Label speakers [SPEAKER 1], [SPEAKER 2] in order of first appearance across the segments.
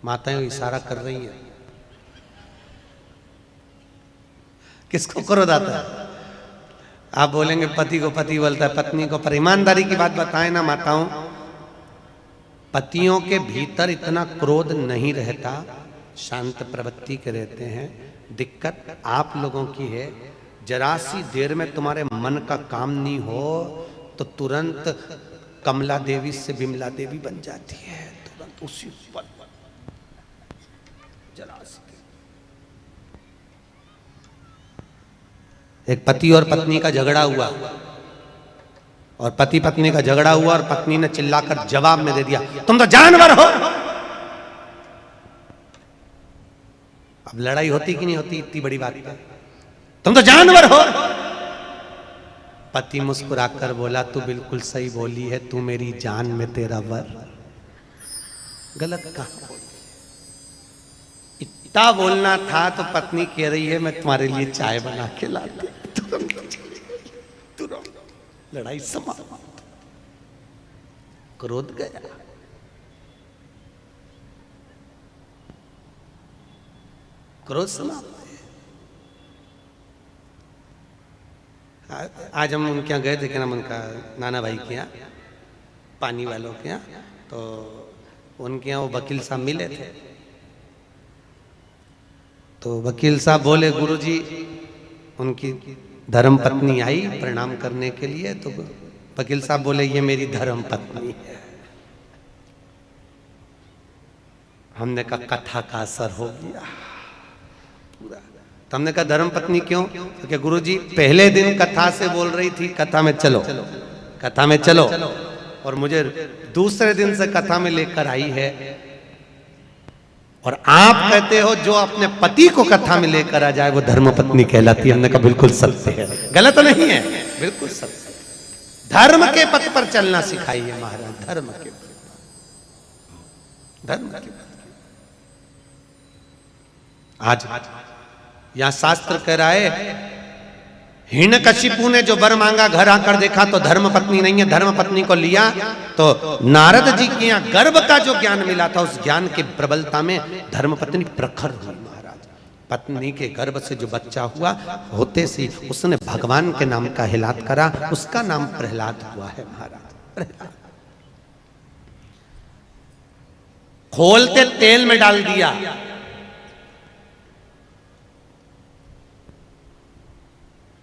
[SPEAKER 1] माताएं इशारा कर रही हैं। किसको क्रोध आता है? आप बोलेंगे पति को पति बोलता है पत्नी को, पर ईमानदारी की बात बताएं ना माताओं, पतियों के भीतर इतना क्रोध नहीं रहता, शांत प्रवृत्ति के रहते हैं। दिक्कत आप लोगों की है, जरा सी देर में तुम्हारे मन का काम नहीं हो तो तुरंत कमला देवी से बिमला देवी बन जाती है, तुरंत उसी पल जरा सी। एक पति और पत्नी का झगड़ा हुआ, और पति पत्नी का झगड़ा हुआ और पत्नी ने चिल्लाकर जवाब में दे दिया, तुम तो जानवर हो। अब लड़ाई होती कि नहीं होती इतनी बड़ी बात है, तुम तो जानवर हो। पति मुस्कुराकर बोला, तू बिल्कुल सही बोली है, तू मेरी जान में तेरा वर। गलत कहा? इतना बोलना था तो पत्नी कह रही है मैं तुम्हारे लिए चाय बना के लाती, तुरंत लड़ाई समाप्त, क्रोध गया। क्रोध समाप्त। आज हम उनके यहाँ गए थे, क्या नाम उनका, नाना भाई के यहाँ, पानी वालों के यहाँ, तो उनके यहाँ वो वकील साहब मिले थे। तो वकील साहब बोले, गुरुजी उनकी धर्म पत्नी आई प्रणाम करने के लिए, तो वकील साहब बोले ये मेरी धर्म पत्नी है। हमने कहा कथा का असर हो गया पूरा। तो हमने कहा धर्म पत्नी क्यों? तो क्या गुरुजी पहले दिन कथा से बोल रही थी कथा में चलो, कथा में चलो, और मुझे दूसरे दिन से कथा में लेकर आई है, और आप कहते हो जो अपने पति को कथा में लेकर आ जाए वो धर्म पत्नी कहलाती है। हमने कहा बिल्कुल सत्य है, गलत नहीं है, बिल्कुल सत्य। धर्म के पथ पर चलना सिखाइए महाराज, धर्म के पथ, धर्म के पथ। आज यहां शास्त्र कह रहा है, हिरण्यकशिपु ने जो वर मांगा घर आकर देखा तो धर्म पत्नी नहीं है, धर्म पत्नी को लिया तो नारद जी के यहाँ गर्भ का जो ज्ञान मिला था उस ज्ञान की प्रबलता में धर्म पत्नी प्रखर हुई महाराज। पत्नी के गर्भ से जो बच्चा हुआ होते से उसने भगवान के नाम का हिलात करा, उसका नाम प्रहलाद हुआ है महाराज। प्रहलाद खोलते तेल में डाल दिया,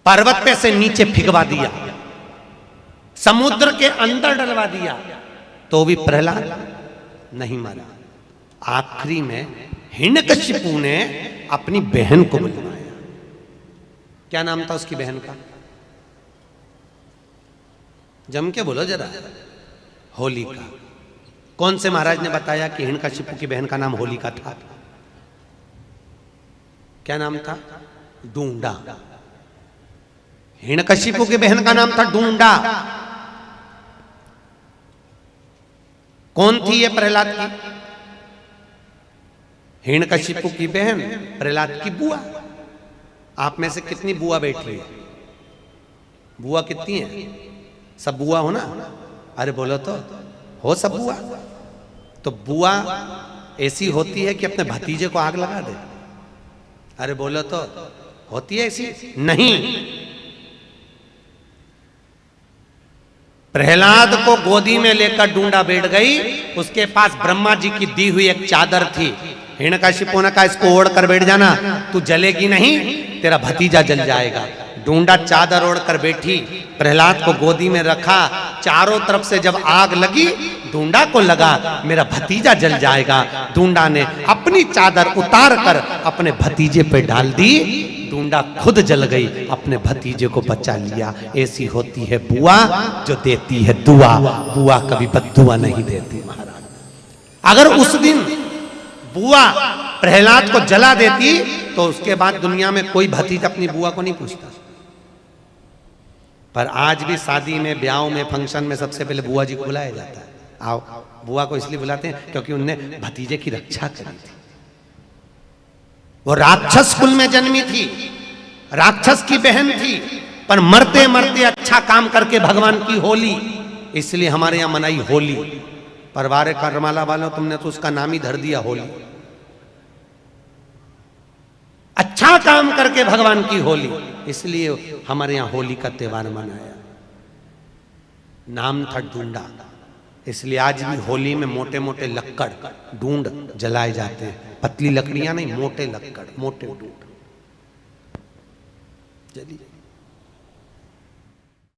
[SPEAKER 1] पर्वत पे से नीचे फिगवा दिया, समुद्र के अंदर डलवा दिया, तो भी प्रहलाद नहीं मरा। आखिरी में हिरण्यकशिपु ने अपनी बहन को बुलवाया। क्या नाम था उसकी बहन का? जम के बोलो जरा। होलिका। कौन से महाराज ने बताया कि हिरण्यकशिपु की बहन का नाम होलिका था? क्या नाम था? डूंडा। हिरण्यकशिपु की बहन का नाम था डूंडा। कौन थी ये प्रहलाद की? हिरण्यकशिपु की बहन, प्रहलाद की बुआ। आप में से कितनी बुआ बैठ रही है? बुआ कितनी है? सब बुआ हो ना? अरे बोलो तो, हो सब बुआ? तो बुआ ऐसी होती है कि अपने भतीजे को आग लगा दे? अरे बोलो तो, होती है ऐसी? नहीं। प्रहलाद को गोदी में लेकर डूंडा बैठ गई, उसके पास ब्रह्मा जी की दी हुई एक चादर थी। हिरण्यकशिपु ने कहा इसको ओढ़ कर बैठ जाना, तू जलेगी नहीं, तेरा भतीजा जल जाएगा। डूंडा चादर ओढ़ कर बैठी, प्रहलाद को गोदी में रखा, चारों तरफ से जब आग लगी डूंडा को लगा मेरा भतीजा जल जाएगा। डूंडा ने अपनी चादर उतार कर अपने भतीजे पे डाल दी, डूंडा खुद जल गई, अपने भतीजे को बचा लिया। ऐसी होती है बुआ जो देती है दुआ, बुआ कभी बद्दुआ नहीं देती महाराज। अगर उस दिन बुआ प्रहलाद को जला देती तो उसके बाद दुनिया में कोई भतीजा अपनी बुआ को नहीं पूछता। पर आज भी शादी में, ब्याह में, फंक्शन में सबसे पहले बुआ जी को बुलाया जाता है। आओ। बुआ को इसलिए बुलाते हैं क्योंकि उनने भतीजे की रक्षा करी थी। वो राक्षस कुल में जन्मी थी, राक्षस की बहन थी, पर मरते मरते अच्छा काम करके भगवान की होली, इसलिए हमारे यहां मनाई होली। परवारे करमाला वालों तुमने तो उसका नाम ही धर दिया होली। अच्छा काम करके भगवान की होली, इसलिए हमारे यहां होली का त्योहार मनाया। नाम था ढूंढा, इसलिए आज भी होली में मोटे मोटे लक्कड़ ढूंढ जलाए जाते हैं। पतली लकड़ियां नहीं, मोटे लक्कड़, मोटे ढूंढ। चलिए।